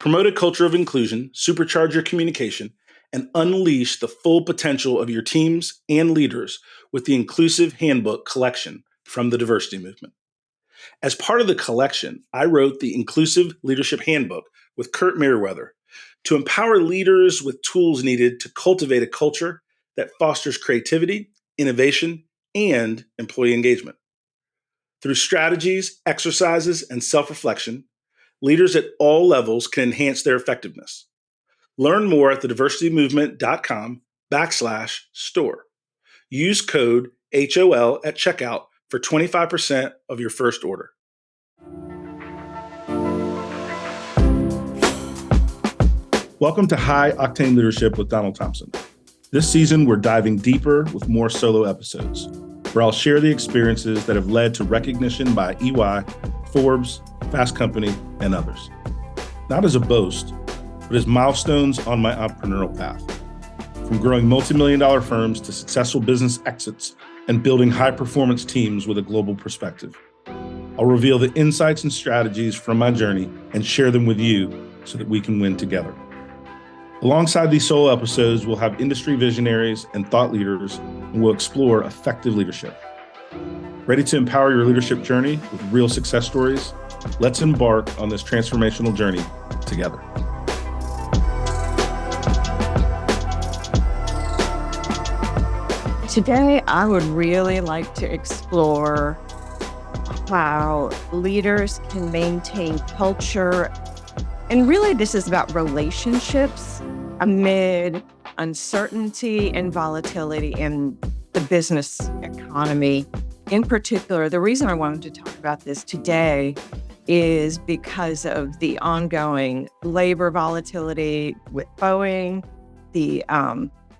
Promote a culture of inclusion, supercharge your communication, and unleash the full potential of your teams and leaders with the Inclusive Handbook collection from the Diversity Movement. As part of the collection, I wrote the Inclusive Leadership Handbook with Kurt Merriweather to empower leaders with tools needed to cultivate a culture that fosters creativity, innovation, and employee engagement. Through strategies, exercises, and self-reflection, leaders at all levels can enhance their effectiveness. Learn more at thediversitymovement.com/store. Use code HOL at checkout for 25% of your first order. Welcome to High Octane Leadership with Donald Thompson. This season, we're diving deeper with more solo episodes, where I'll share the experiences that have led to recognition by EY, Forbes, Fast Company, and others. Not as a boast, but as milestones on my entrepreneurial path. From growing multi-million-dollar firms to successful business exits and building high-performance teams with a global perspective. I'll reveal the insights and strategies from my journey and share them with you so that we can win together. Alongside these solo episodes, we'll have industry visionaries and thought leaders, and we'll explore effective leadership. Ready to empower your leadership journey with real success stories? Let's embark on this transformational journey together. Today, I would really like to explore how leaders can maintain culture. And really, this is about relationships amid uncertainty and volatility in the business economy. In particular, the reason I wanted to talk about this today is because of the ongoing labor volatility with Boeing, the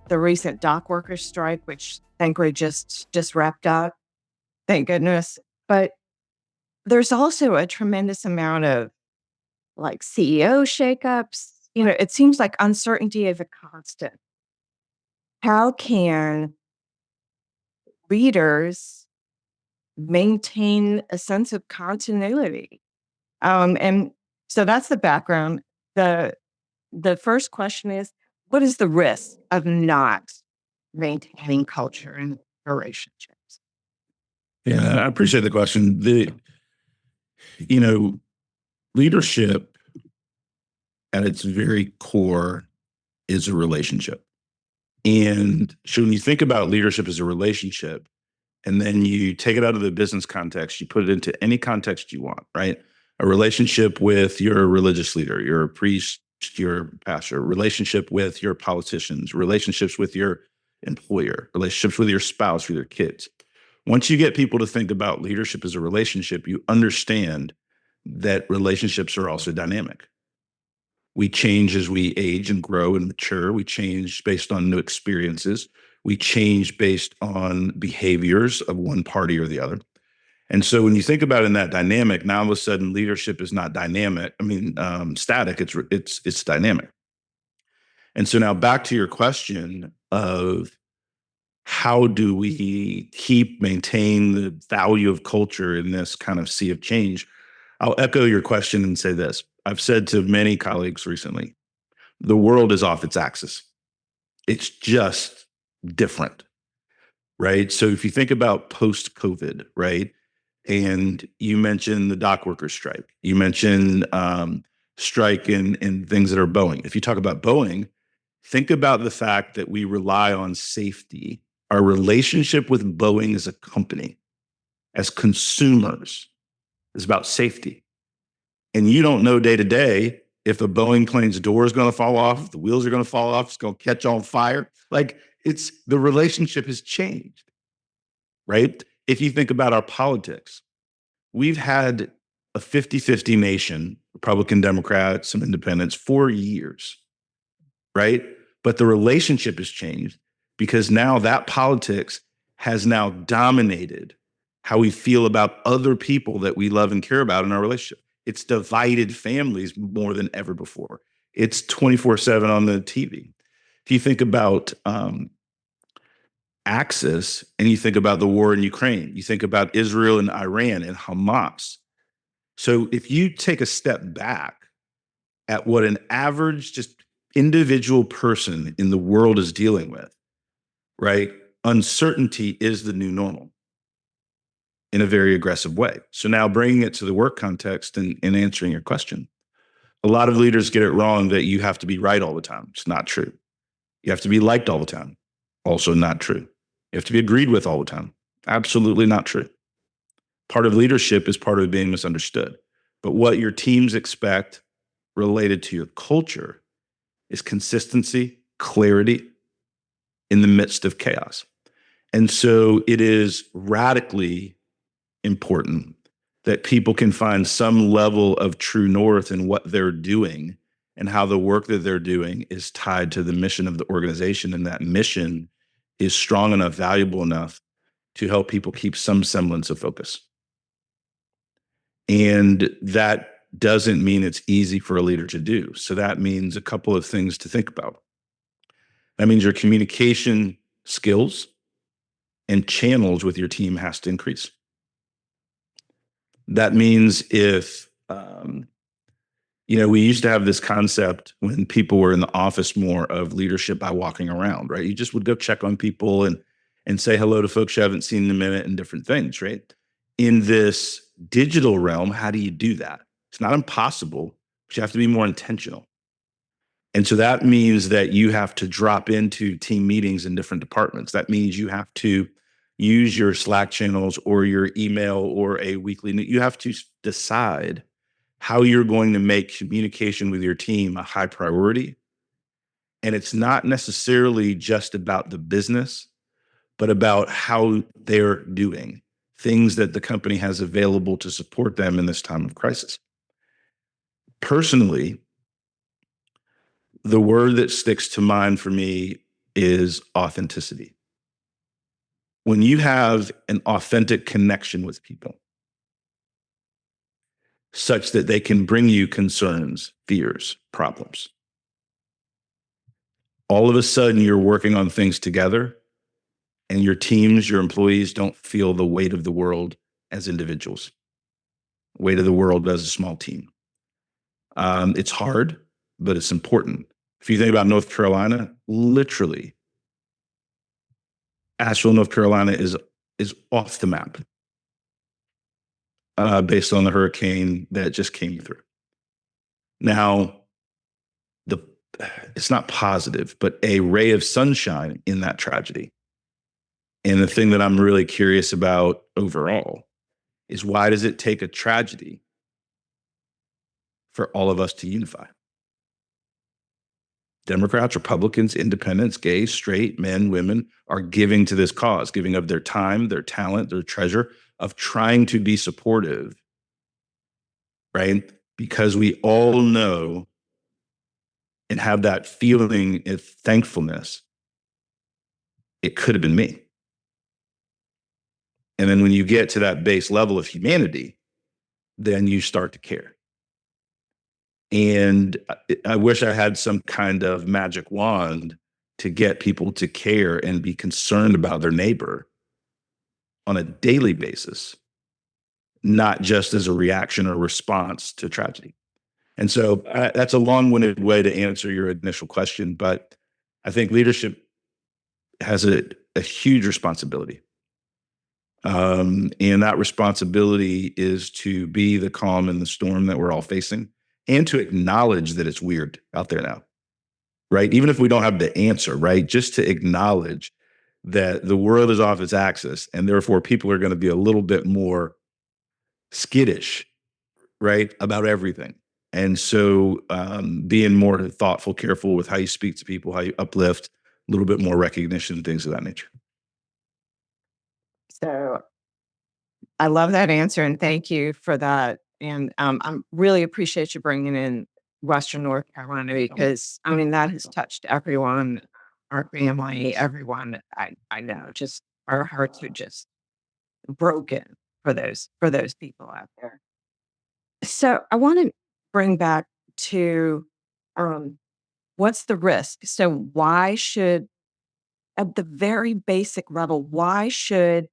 recent dock workers strike, which thankfully just wrapped up. Thank goodness. But there's also a tremendous amount of CEO shakeups. It seems like uncertainty is a constant. How can leaders maintain a sense of continuity? And so that's the background. The first question is, what is the risk of not maintaining culture in relationships? Yeah, I appreciate the question. Leadership at its very core is a relationship. And so when you think about leadership as a relationship, and then you take it out of the business context, you put it into any context you want, right? A relationship with your religious leader, your priest, your pastor, relationship with your politicians, relationships with your employer, relationships with your spouse, with your kids. Once you get people to think about leadership as a relationship, you understand that relationships are also dynamic. We change as we age and grow and mature. We change based on new experiences. We change based on behaviors of one party or the other. And so when you think about it in that dynamic, now all of a sudden leadership is not dynamic. Static. It's dynamic. And so now back to your question of how do we maintain the value of culture in this kind of sea of change? I'll echo your question and say this. I've said to many colleagues recently, the world is off its axis. It's just different, right? So if you think about post-COVID, right? And you mentioned the dock workers strike. You mentioned strike in things that are Boeing. If you talk about Boeing, think about the fact that we rely on safety. Our relationship with Boeing as a company, as consumers, is about safety. And you don't know day to day if a Boeing plane's door is going to fall off, if the wheels are going to fall off, it's going to catch on fire. The relationship has changed, right? If you think about our politics, we've had a 50-50 nation, Republican, Democrats, some independents, for years, right? But the relationship has changed because now that politics has now dominated how we feel about other people that we love and care about in our relationship. It's divided families more than ever before. It's 24/7 on the TV. If you think about Axis and you think about the war in Ukraine, you think about Israel and Iran and Hamas. So if you take a step back at what an average, just individual person in the world is dealing with, right? Uncertainty is the new normal in a very aggressive way. So now bringing it to the work context and answering your question, a lot of leaders get it wrong that you have to be right all the time. It's not true. You have to be liked all the time. Also not true. You have to be agreed with all the time. Absolutely not true. Part of leadership is part of being misunderstood. But what your teams expect related to your culture is consistency, clarity in the midst of chaos. And so it is radically important that people can find some level of true north in what they're doing and how the work that they're doing is tied to the mission of the organization. And that mission is strong enough, valuable enough to help people keep some semblance of focus. And that doesn't mean it's easy for a leader to do. So that means a couple of things to think about. That means your communication skills and channels with your team has to increase. That means if, we used to have this concept when people were in the office more of leadership by walking around, right? You just would go check on people and say hello to folks you haven't seen in a minute and different things, right? In this digital realm, how do you do that? It's not impossible, but you have to be more intentional. And so that means that you have to drop into team meetings in different departments. That means you have to use your Slack channels or your email or a weekly, you have to decide how you're going to make communication with your team a high priority. And it's not necessarily just about the business, but about how they're doing, things that the company has available to support them in this time of crisis. Personally, the word that sticks to mind for me is authenticity. When you have an authentic connection with people, such that they can bring you concerns, fears, problems, all of a sudden you're working on things together and your teams, your employees don't feel the weight of the world as individuals, weight of the world as a small team. It's hard, but it's important. If you think about North Carolina, literally, Asheville, North Carolina is off the map based on the hurricane that just came through. Now, it's not positive, but a ray of sunshine in that tragedy. And the thing that I'm really curious about overall is, why does it take a tragedy for all of us to unify? Democrats, Republicans, independents, gays, straight, men, women are giving to this cause, giving of their time, their talent, their treasure, of trying to be supportive, right? Because we all know and have that feeling of thankfulness. It could have been me. And then when you get to that base level of humanity, then you start to care. And I wish I had some kind of magic wand to get people to care and be concerned about their neighbor on a daily basis, not just as a reaction or response to tragedy. And so that's a long-winded way to answer your initial question, but I think leadership has a huge responsibility. And that responsibility is to be the calm in the storm that we're all facing, and to acknowledge that it's weird out there now, right? Even if we don't have the answer, right? Just to acknowledge that the world is off its axis, and therefore people are going to be a little bit more skittish, right, about everything. And so being more thoughtful, careful with how you speak to people, how you uplift, a little bit more recognition, things of that nature. So I love that answer, and thank you for that. And I really appreciate you bringing in Western North Carolina, because that has touched everyone, our family, everyone I know. Just our hearts are just broken for those people out there. So I want to bring back to um, what's the risk? So why should, at the very basic level, why should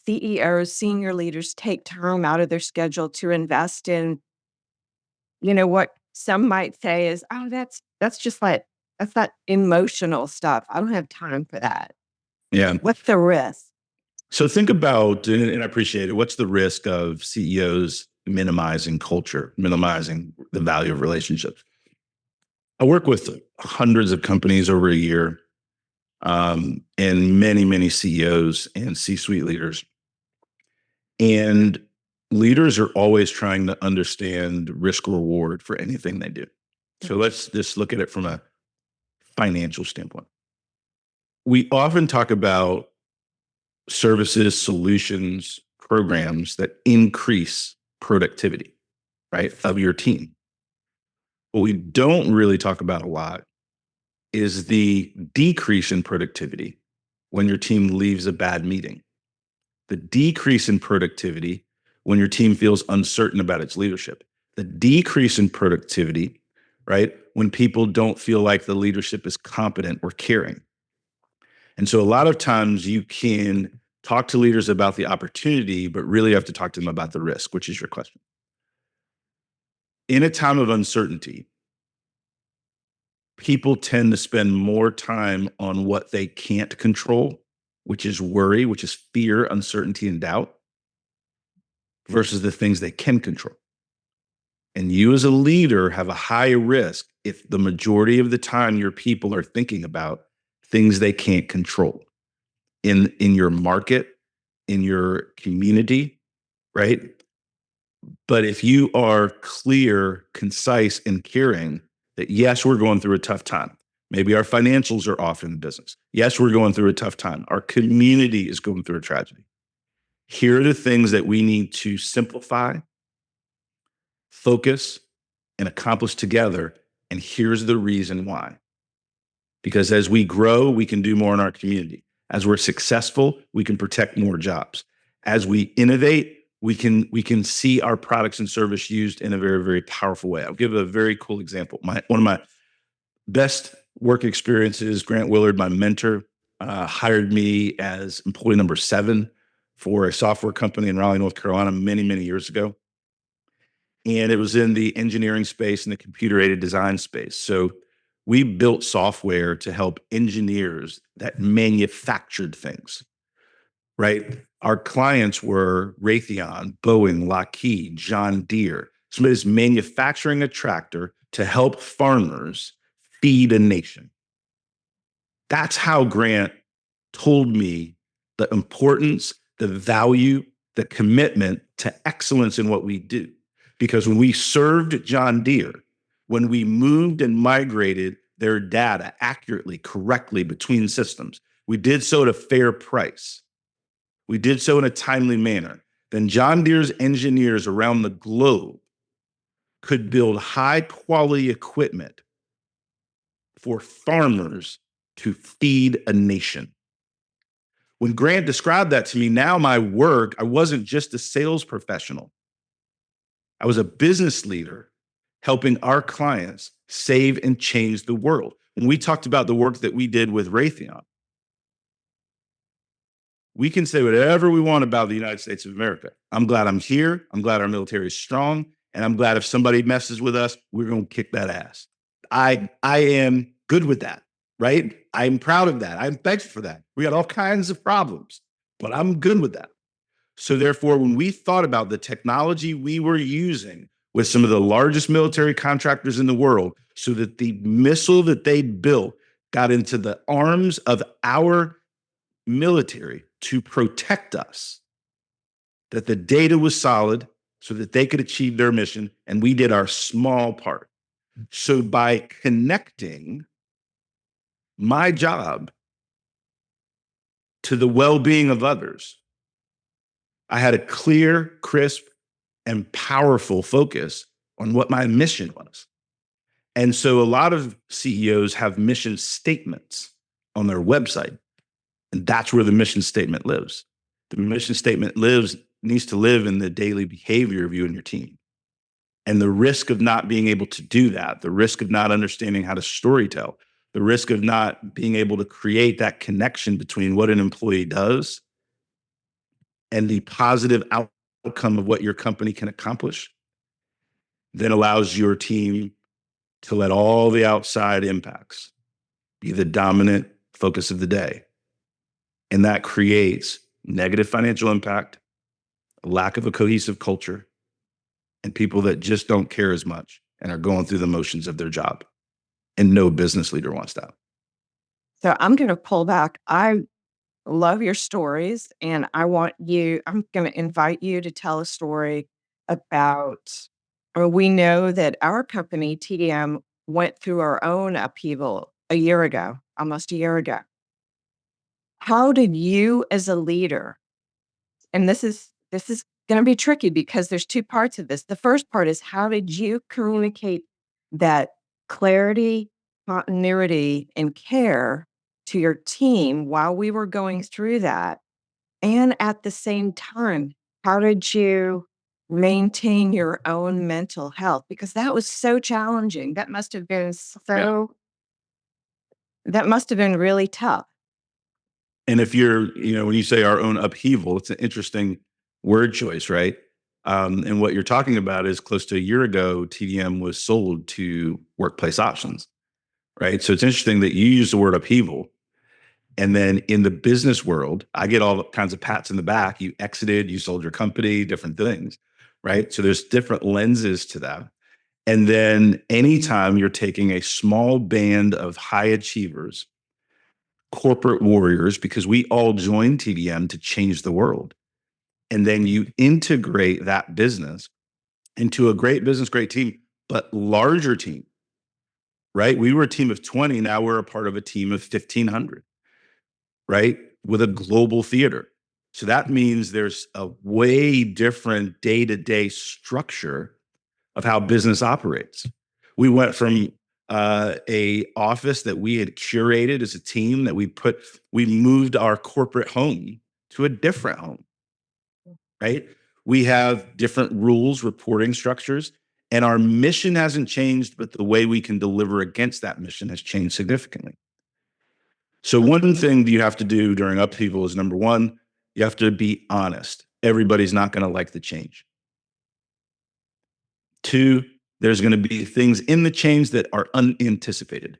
CEOs, senior leaders take time out of their schedule to invest in, what some might say is, oh, that's just like, that's that emotional stuff. I don't have time for that. Yeah. What's the risk? So think about, and I appreciate it, what's the risk of CEOs minimizing culture, minimizing the value of relationships? I work with hundreds of companies over a year, and many, many CEOs and C-suite leaders. And leaders are always trying to understand risk reward for anything they do. So let's just look at it from a financial standpoint. We often talk about services, solutions, programs that increase productivity, right, of your team. What we don't really talk about a lot is the decrease in productivity when your team leaves a bad meeting, the decrease in productivity when your team feels uncertain about its leadership, the decrease in productivity, right, when people don't feel like the leadership is competent or caring. And so a lot of times you can talk to leaders about the opportunity, but really have to talk to them about the risk, which is your question. In a time of uncertainty, people tend to spend more time on what they can't control, which is worry, which is fear, uncertainty, and doubt, versus the things they can control. And you as a leader have a high risk if the majority of the time your people are thinking about things they can't control in your market, in your community, right? But if you are clear, concise, and caring that, yes, we're going through a tough time. Maybe our financials are off in the business. Yes, we're going through a tough time. Our community is going through a tragedy. Here are the things that we need to simplify, focus, and accomplish together. And here's the reason why. Because as we grow, we can do more in our community. As we're successful, we can protect more jobs. As we innovate, we can see our products and service used in a very, very powerful way. I'll give a very cool example. One of my best work experiences, Grant Willard, my mentor, hired me as employee number 7 for a software company in Raleigh, North Carolina, many, many years ago. And it was in the engineering space and the computer-aided design space. So we built software to help engineers that manufactured things, right? Our clients were Raytheon, Boeing, Lockheed, John Deere. Somebody's manufacturing a tractor to help farmers feed a nation. That's how Grant told me the importance, the value, the commitment to excellence in what we do. Because when we served John Deere, when we moved and migrated their data accurately, correctly between systems, we did so at a fair price. We did so in a timely manner. Then John Deere's engineers around the globe could build high quality equipment for farmers to feed a nation. When Grant described that to me, now my work, I wasn't just a sales professional. I was a business leader helping our clients save and change the world. When we talked about the work that we did with Raytheon, we can say whatever we want about the United States of America. I'm glad I'm here. I'm glad our military is strong. And I'm glad if somebody messes with us, we're going to kick that ass. I am good with that, right? I'm proud of that. I'm thankful for that. We got all kinds of problems, but I'm good with that. So therefore, when we thought about the technology we were using with some of the largest military contractors in the world, so that the missile that they built got into the arms of our military to protect us, that the data was solid so that they could achieve their mission, and we did our small part. So by connecting my job to the well-being of others, I had a clear, crisp, and powerful focus on what my mission was. And so a lot of CEOs have mission statements on their website, and that's where the mission statement lives. The mission statement needs to live in the daily behavior of you and your team. And the risk of not being able to do that, the risk of not understanding how to storytell, the risk of not being able to create that connection between what an employee does and the positive outcome of what your company can accomplish, then allows your team to let all the outside impacts be the dominant focus of the day. And that creates negative financial impact, a lack of a cohesive culture, and people that just don't care as much and are going through the motions of their job. And no business leader wants that. So I'm going to pull back. I love your stories, and I'm going to invite you to tell a story about, or we know that our company, TDM, went through our own upheaval a year ago, almost a year ago. How did you as a leader, and this is going to be tricky because there's two parts of this. The first part is, how did you communicate that clarity, continuity, and care to your team while we were going through that? And at the same time, how did you maintain your own mental health? Because that was so challenging. That must have been that must have been really tough. And if when you say our own upheaval, it's an interesting word choice, right? And what you're talking about is close to a year ago, TDM was sold to Workplace Options, right? So it's interesting that you use the word upheaval. And then in the business world, I get all kinds of pats in the back. You exited, you sold your company, different things, right? So there's different lenses to that. And then anytime you're taking a small band of high achievers, corporate warriors, because we all joined TDM to change the world, and then you integrate that business into a great business, great team, but larger team, right? We were a team of 20. Now we're a part of a team of 1,500, right? With a global theater. So that means there's a way different day-to-day structure of how business operates. We went from a office that we had curated as a team that we moved our corporate home to a different home, right? We have different rules, reporting structures, and our mission hasn't changed, but the way we can deliver against that mission has changed significantly. So one thing that you have to do during upheaval is, number one, you have to be honest. Everybody's not going to like the change. Two, there's going to be things in the change that are unanticipated,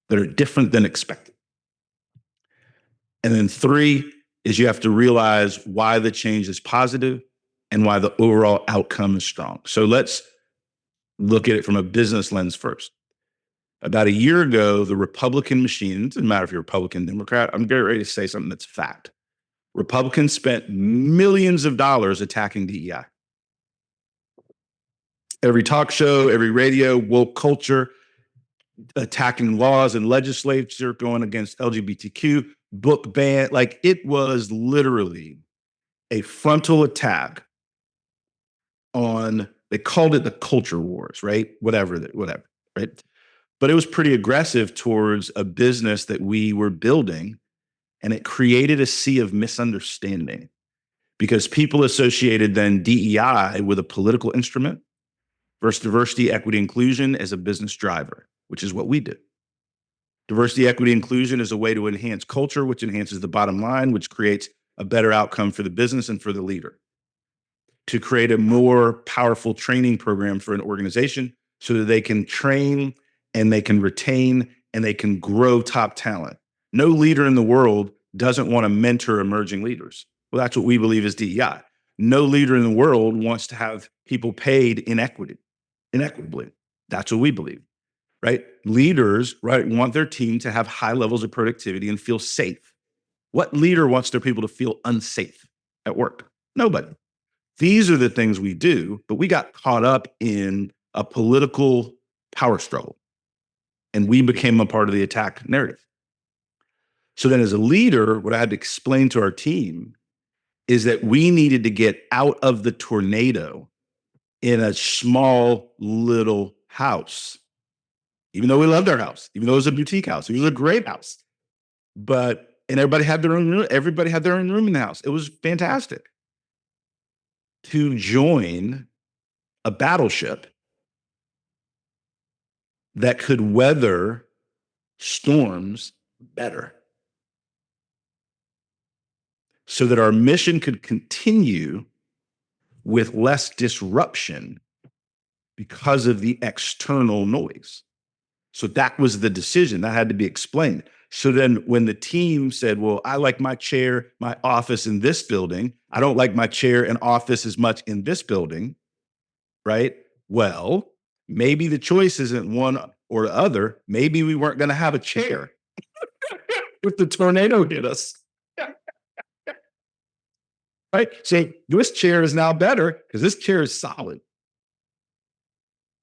that are different than expected. And then three is you have to realize why the change is positive and why the overall outcome is strong. So let's look at it from a business lens first. About a year ago, the Republican machine, it doesn't matter if you're Republican, Democrat, I'm getting ready to say something that's fact. Republicans spent millions of dollars attacking DEI. Every talk show, every radio, woke culture, attacking laws and legislature, going against LGBTQ, book ban. Like, it was literally a frontal attack on, they called it the culture wars, right? Whatever, right? But it was pretty aggressive towards a business that we were building, and it created a sea of misunderstanding because people associated then DEI with a political instrument versus diversity, equity, inclusion as a business driver, which is what we did. Diversity, equity, inclusion is a way to enhance culture, which enhances the bottom line, which creates a better outcome for the business and for the leader. To create a more powerful training program for an organization so that they can train and they can retain and they can grow top talent. No leader in the world doesn't want to mentor emerging leaders. Well, that's what we believe is DEI. No leader in the world wants to have people paid inequitably. That's what we believe, right? Leaders, right, want their team to have high levels of productivity and feel safe. What leader wants their people to feel unsafe at work? Nobody. These are the things we do, but we got caught up in a political power struggle, and we became a part of the attack narrative. So then as a leader, what I had to explain to our team is that we needed to get out of the tornado in a small little house, even though we loved our house, even though it was a boutique house. It was a great house. And everybody had their own room. Everybody had their own room in the house. It was fantastic. To join a battleship that could weather storms better, so that our mission could continue with less disruption because of the external noise. So that was the decision that had to be explained. So then when the team said, well, I like my chair, my office in this building, I don't like my chair and office as much in this building, right? Well, maybe the choice isn't one or the other. Maybe we weren't going to have a chair if the tornado hit us. Right? Say, this chair is now better because this chair is solid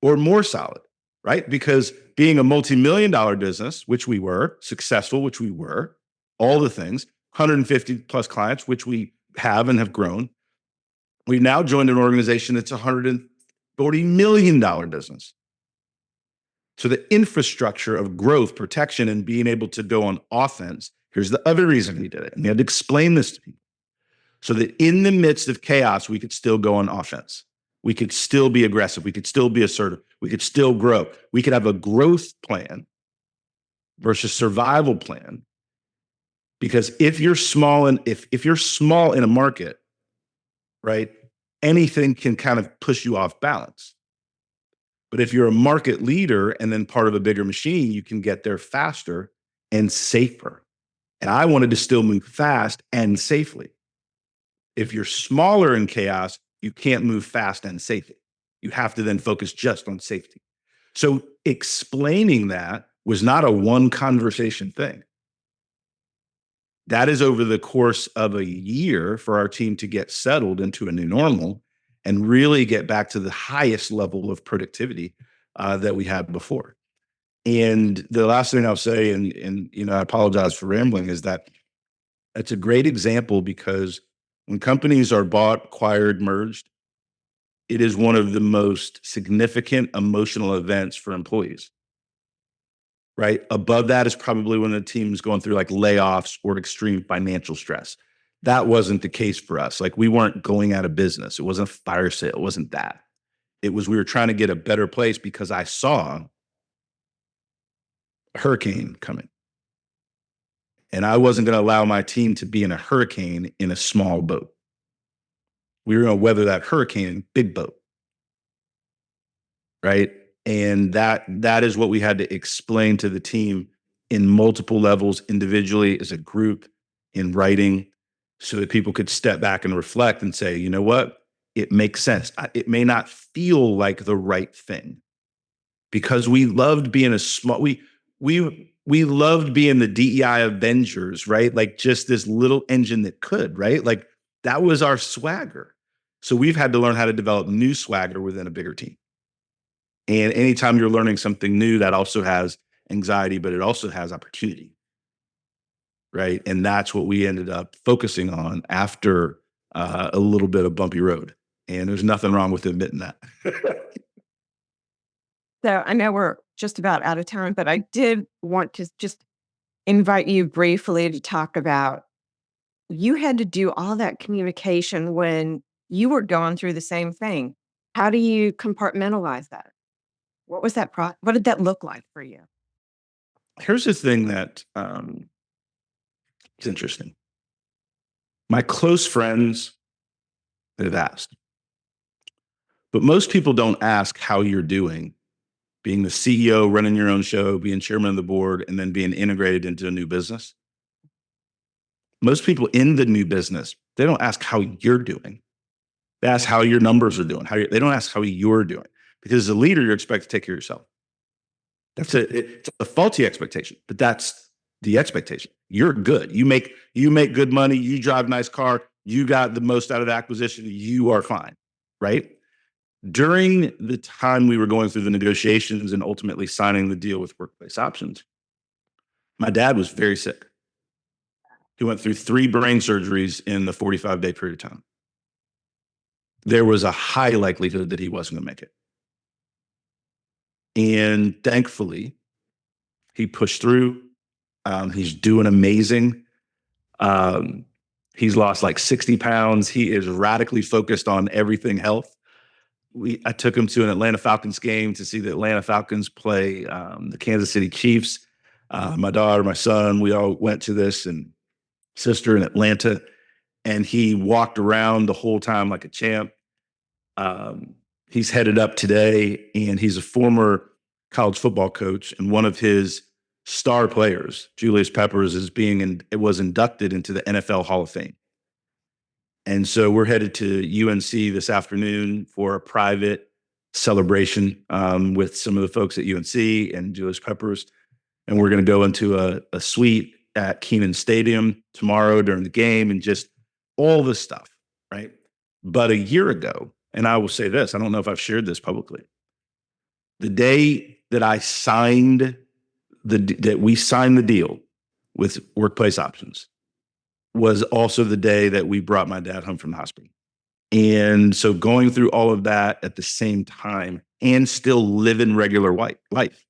or more solid, right? Because being a multi-million-dollar business, which we were, successful, which we were, all the things, 150 plus clients, which we have and have grown. We've now joined an organization that's $140 million business. So the infrastructure of growth, protection, and being able to go on offense, here's the other reason we did it. And we had to explain this to people. So that in the midst of chaos, we could still go on offense. We could still be aggressive. We could still be assertive. We could still grow. We could have a growth plan versus survival plan. Because if you're small and if you're small in a market, right, anything can kind of push you off balance. But if you're a market leader and then part of a bigger machine, you can get there faster and safer. And I wanted to still move fast and safely. If you're smaller in chaos, you can't move fast and safely. You have to then focus just on safety. So explaining that was not a one conversation thing. That is over the course of a year for our team to get settled into a new normal and really get back to the highest level of productivity that we had before. And the last thing I'll say, and I apologize for rambling, is that it's a great example because when companies are bought, acquired, merged, it is one of the most significant emotional events for employees, right? Above that is probably when the team's going through like layoffs or extreme financial stress. That wasn't the case for us. Like we weren't going out of business. It wasn't a fire sale. It wasn't that. It was we were trying to get a better place because I saw a hurricane coming. And I wasn't going to allow my team to be in a hurricane in a small boat. We were going to weather that hurricane in a big boat. Right. And that is what we had to explain to the team in multiple levels, individually, as a group, in writing, so that people could step back and reflect and say, you know what? It makes sense. It may not feel like the right thing because we loved being we loved being the DEI Avengers, right? Like just this little engine that could, right? Like that was our swagger. So we've had to learn how to develop new swagger within a bigger team. And anytime you're learning something new, that also has anxiety, but it also has opportunity, right? And that's what we ended up focusing on after a little bit of bumpy road. And there's nothing wrong with admitting that. So I know we're just about out of time, but I did want to just invite you briefly to talk about you had to do all that communication when you were going through the same thing. How do you compartmentalize that? What was that what did that look like for you? Here's the thing that is interesting. My close friends have asked, but most people don't ask how you're doing, being the CEO, running your own show, being chairman of the board, and then being integrated into a new business. Most people in the new business, they don't ask how you're doing. They ask how your numbers are doing. They don't ask how you're doing, because as a leader, you're expected to take care of yourself. It's a faulty expectation, but that's the expectation. You're good. You make good money. You drive a nice car. You got the most out of the acquisition. You are fine, right? During the time we were going through the negotiations and ultimately signing the deal with Workplace Options, my dad was very sick. He went through 3 brain surgeries in the 45-day period of time. There was a high likelihood that he wasn't going to make it. And thankfully, he pushed through. He's doing amazing. He's lost like 60 pounds. He is radically focused on everything health. I took him to an Atlanta Falcons game to see the Atlanta Falcons play the Kansas City Chiefs. My daughter, my son, we all went to this, and sister in Atlanta, and he walked around the whole time like a champ. He's headed up today, and he's a former college football coach, and one of his star players, Julius Peppers, was inducted into the NFL Hall of Fame. And so we're headed to UNC this afternoon for a private celebration with some of the folks at UNC and Julius Peppers. And we're going to go into a suite at Kenan Stadium tomorrow during the game and just all this stuff, right? But a year ago, and I will say this, I don't know if I've shared this publicly, the day that we signed the deal with Workplace Options was also the day that we brought my dad home from the hospital. And so going through all of that at the same time and still living regular life,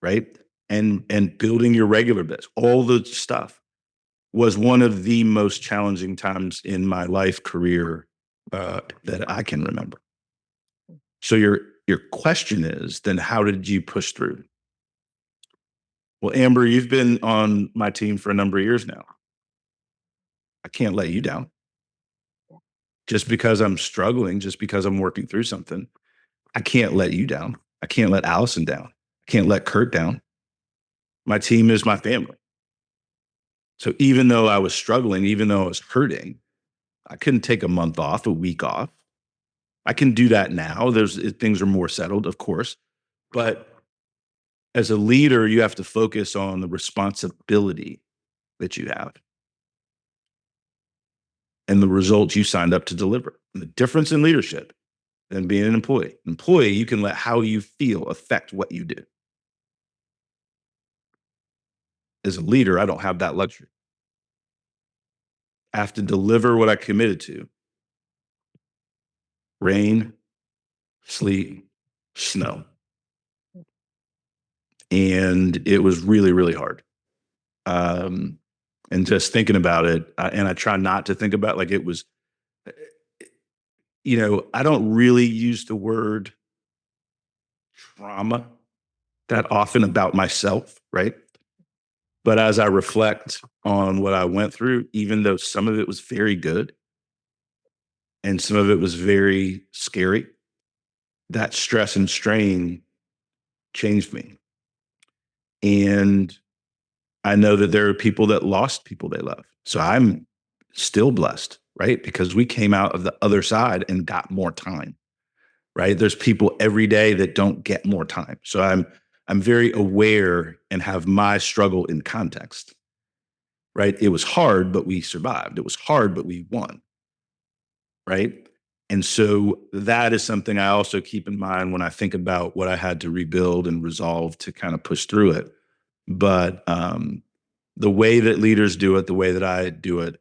right? And building your regular business, all the stuff was one of the most challenging times in my life career that I can remember. So your question is, then how did you push through? Well, Amber, you've been on my team for a number of years now. I can't let you down. Just because I'm struggling, just because I'm working through something, I can't let you down. I can't let Allison down. I can't let Kurt down. My team is my family. So even though I was struggling, even though I was hurting, I couldn't take a month off, a week off. I can do that now. Things are more settled, of course. But as a leader, you have to focus on the responsibility that you have and the results you signed up to deliver. And the difference in leadership than being an employee. Employee, you can let how you feel affect what you do. As a leader, I don't have that luxury. I have to deliver what I committed to. Rain, sleet, snow. And it was really, really hard. And just thinking about it, and I try not to think about like it was, I don't really use the word trauma that often about myself, right? But as I reflect on what I went through, even though some of it was very good and some of it was very scary, that stress and strain changed me. And I know that there are people that lost people they love. So I'm still blessed, right? Because we came out of the other side and got more time, right? There's people every day that don't get more time. So I'm very aware and have my struggle in context, right? It was hard, but we survived. It was hard, but we won, right? And so that is something I also keep in mind when I think about what I had to rebuild and resolve to kind of push through it. But the way that leaders do it, the way that I do it,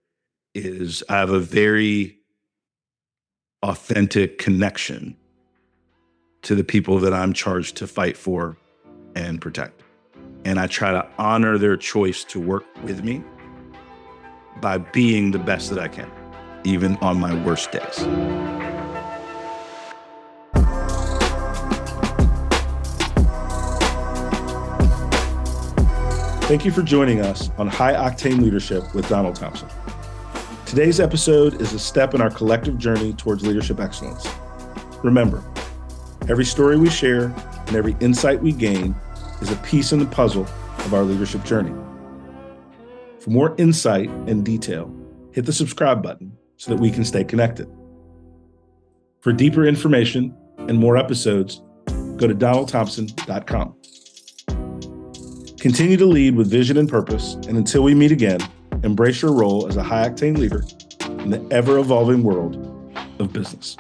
is I have a very authentic connection to the people that I'm charged to fight for and protect. And I try to honor their choice to work with me by being the best that I can, even on my worst days. Thank you for joining us on High Octane Leadership with Donald Thompson. Today's episode is a step in our collective journey towards leadership excellence. Remember, every story we share and every insight we gain is a piece in the puzzle of our leadership journey. For more insight and detail, hit the subscribe button so that we can stay connected. For deeper information and more episodes, go to donaldthompson.com. Continue to lead with vision and purpose, and until we meet again, embrace your role as a high-octane leader in the ever-evolving world of business.